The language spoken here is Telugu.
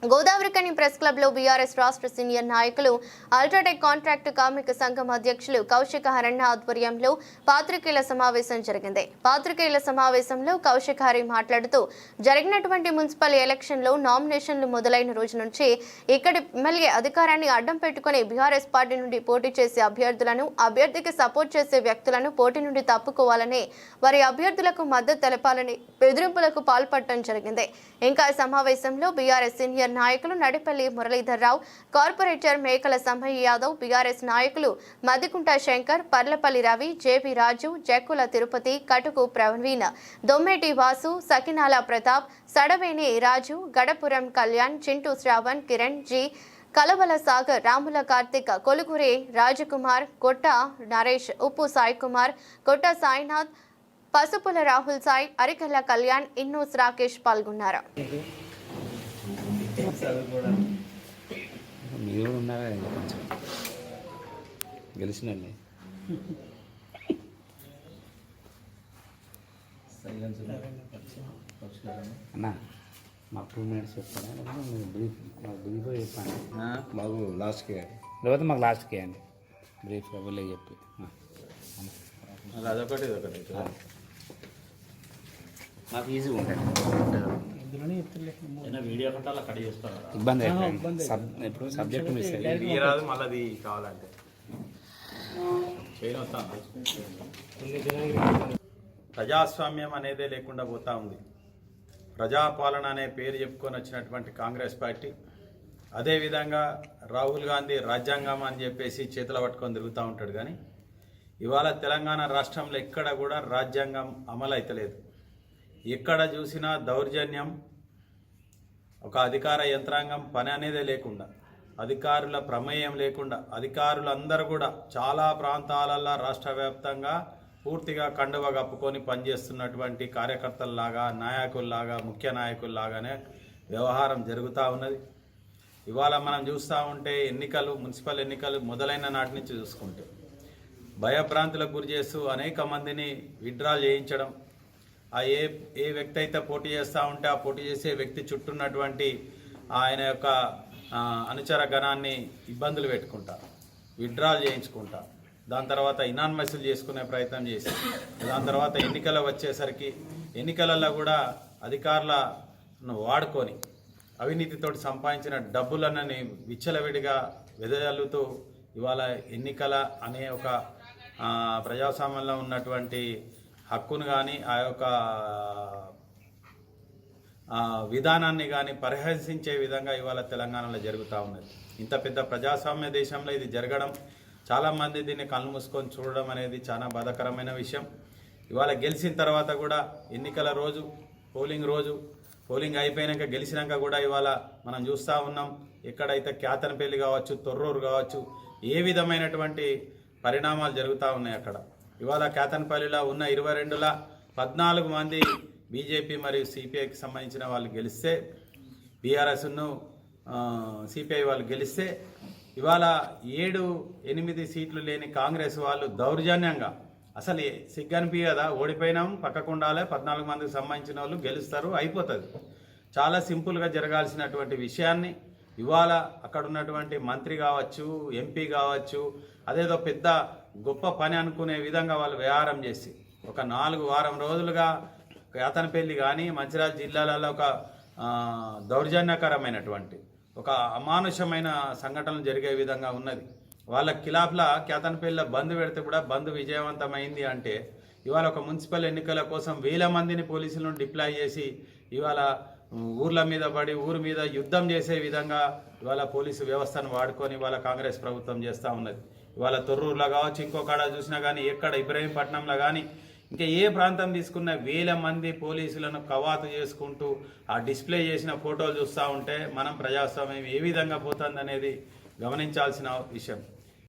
గోదావరికని ప్రెస్ క్లబ్ లో బీఆర్ఎస్ రాష్ట్ర సీనియర్ నాయకులు అల్ట్రాటెక్ కాంట్రాక్ట్ కార్మిక సంఘం అధ్యక్షులు కౌశిక హరణ ఆధ్వర్యంలో పాత్రికేయుల సమావేశం జరిగింది. పాత్రికేయుల సమావేశంలో కౌశిక హరి మాట్లాడుతూ జరిగినటువంటి మున్సిపల్ ఎలక్షన్ లో నామినేషన్లు మొదలైన రోజు నుంచి ఇక్కడి ఎమ్మెల్యే అధికారాన్ని అడ్డం పెట్టుకుని బీఆర్ఎస్ పార్టీ నుండి పోటీ చేసే అభ్యర్థికి సపోర్ట్ చేసే వ్యక్తులను పోటీ నుండి తప్పుకోవాలని, వారి అభ్యర్థులకు మద్దతు తెలపాలని బెదిరింపులకు పాల్పడటం జరిగింది. ఇంకా సమావేశంలో బీఆర్ఎస్ సీనియర్ నాయకులు నడిపల్లి మురళీధర్రావు, కార్పొరేటర్ మేకల సంభయ్య యాదవ్, బీఆర్ఎస్ నాయకులు మదికుంట శంకర్, పర్లపల్లి రవి, జేపీ రాజు, జక్కుల తిరుపతి, కటుకు ప్రవీణ్, దొమ్మేటి వాసు, సకినాల ప్రతాప్, సడవేని రాజు, గడపురం కళ్యాణ్, చింటూ శ్రావణ్, కిరణ్ జీ, కలవల సాగర్, రాముల కార్తిక్, కొలుగురి రాజకుమార్, కొట్ట నరేష్, ఉప్పు సాయి కుమార్, కొట్ట సాయినాథ్, పసుపుల రాహుల్ సాయి, అరికల్ల కళ్యాణ్, ఇన్నూస్ రాకేష్ పాల్గొన్నారు. మీరు ఉన్నారా కొంచెం గెలిచిన అన్నా మా 2 minutes చెప్తారా? బ్రీఫ్ చెప్పండి మాకు లాస్ట్కి లేకపోతే మాకు లాస్ట్కి వేయండి బ్రీఫ్గా వెళ్ళి చెప్పి అదొకటి ఇదొకటి మాకు ఈజీగా ఉంటుంది. ఇబ్బంది ఇప్పుడు సబ్జెక్ట్ మిస్ రాదు మళ్ళీ కావాలంటే ప్రజాస్వామ్యం అనేదే లేకుండా పోతా ఉంది. ప్రజాపాలన అనే పేరు చెప్పుకొని వచ్చినటువంటి కాంగ్రెస్ పార్టీ అదేవిధంగా రాహుల్ గాంధీ రాజ్యాంగం అని చెప్పేసి చేతులు పట్టుకొని తిరుగుతూ ఉంటాడు. కానీ ఇవాళ తెలంగాణ రాష్ట్రంలో ఎక్కడ కూడా రాజ్యాంగం అమలు అవుతలేదు. ఎక్కడ చూసినా దౌర్జన్యం, ఒక అధికార యంత్రాంగం పని అనేదే లేకుండా, అధికారుల ప్రమేయం లేకుండా, అధికారులందరూ కూడా చాలా ప్రాంతాలలో రాష్ట్ర వ్యాప్తంగా పూర్తిగా కండువ కప్పుకొని పనిచేస్తున్నటువంటి కార్యకర్తల్లాగా, నాయకుల్లాగా, ముఖ్య నాయకుల్లాగానే వ్యవహారం జరుగుతూ ఉన్నది. ఇవాళ మనం చూస్తూ ఉంటే మున్సిపల్ ఎన్నికలు మొదలైన నాటి నుంచి చూసుకుంటే భయభ్రాంతులకు గురి చేస్తూ అనేక మందిని విత్డ్రా చేయించడం, ఏ వ్యక్తి అయితే పోటీ చేస్తూ ఉంటే ఆ పోటీ చేసే వ్యక్తి చుట్టూన్నటువంటి ఆయన యొక్క అనుచర గణాన్ని ఇబ్బందులు పెట్టుకుంటా, విత్డ్రాల్ చేయించుకుంటా, దాని తర్వాత ఇనాన్మస్లు చేసుకునే ప్రయత్నం చేసి, దాని తర్వాత ఎన్నికలు వచ్చేసరికి ఎన్నికలలో కూడా అధికారులను వాడుకొని అవినీతితోటి సంపాదించిన డబ్బులన్నీ విచ్చలవిడిగా వెదజల్లుతూ ఇవాళ ఎన్నికల అనే ఒక ప్రజాస్వామ్యంలో ఉన్నటువంటి హక్కును కానీ ఆ యొక్క విధానాన్ని కానీ పరిహసించే విధంగా ఇవాళ తెలంగాణలో జరుగుతూ ఉన్నది. ఇంత పెద్ద ప్రజాస్వామ్య దేశంలో ఇది జరగడం, చాలామంది దీన్ని కళ్ళు మూసుకొని చూడడం అనేది చాలా బాధాకరమైన విషయం. ఇవాళ గెలిచిన తర్వాత కూడా ఎన్నికల రోజు, పోలింగ్ అయిపోయాక గెలిచినాక కూడా ఇవాళ మనం చూస్తూ ఉన్నాం. ఎక్కడైతే క్యాతనపల్లి కావచ్చు, తొర్రూరు కావచ్చు, ఏ విధమైనటువంటి పరిణామాలు జరుగుతూ ఉన్నాయి అక్కడ. ఇవాళ క్యాతనపల్లిలో ఉన్న 22లో 14 మంది బీజేపీ మరియు సిపిఐకి సంబంధించిన వాళ్ళు గెలిస్తే, బీఆర్ఎస్ను సిపిఐ వాళ్ళు గెలిస్తే, ఇవాళ 7-8 సీట్లు లేని కాంగ్రెస్ వాళ్ళు దౌర్జన్యంగా, అసలు సిగ్గనిపించదా, ఓడిపోయినాం పక్కకు ఉండాలి, 14 మందికి సంబంధించిన వాళ్ళు గెలుస్తారు, అయిపోతుంది. చాలా సింపుల్గా జరగాల్సినటువంటి విషయాన్ని ఇవాళ అక్కడ ఉన్నటువంటి మంత్రి కావచ్చు, ఎంపీ కావచ్చు, అదేదో పెద్ద గొప్ప పని అనుకునే విధంగా వాళ్ళు వ్యవహారం చేసి ఒక 4 వారం రోజులుగా క్యాతనపల్లి కానీ మంచిర్యాల జిల్లాలలో ఒక దౌర్జన్యకరమైనటువంటి ఒక అమానుషమైన సంఘటనలు జరిగే విధంగా ఉన్నది. వాళ్ళ ఖిలాఫ్లా క్యాతనపల్లిలో బంద్ పెడితే కూడా బంద్ విజయవంతమైంది అంటే ఇవాళ ఒక మున్సిపల్ ఎన్నికల కోసం 1000 మందిని పోలీసులను డిప్లాయ్ చేసి ఇవాళ ఊర్ల మీద పడి ఊరి మీద యుద్ధం చేసే విధంగా ఇవాళ పోలీసు వ్యవస్థను వాడుకొని ఇవాళ కాంగ్రెస్ ప్రభుత్వం చేస్తూ ఉన్నది. ఇవాళ తొర్రూరులో కావచ్చు, ఇంకొకడ చూసినా కానీ, ఎక్కడ ఇబ్రహీంపట్నంలో కానీ, ఇంకా ఏ ప్రాంతం తీసుకున్న 1000 మంది పోలీసులను కవాతు చేసుకుంటూ ఆ డిస్ప్లే చేసిన ఫోటోలు చూస్తూ ఉంటే మనం ప్రజాస్వామ్యం ఏ విధంగా పోతుందనేది గమనించాల్సిన విషయం.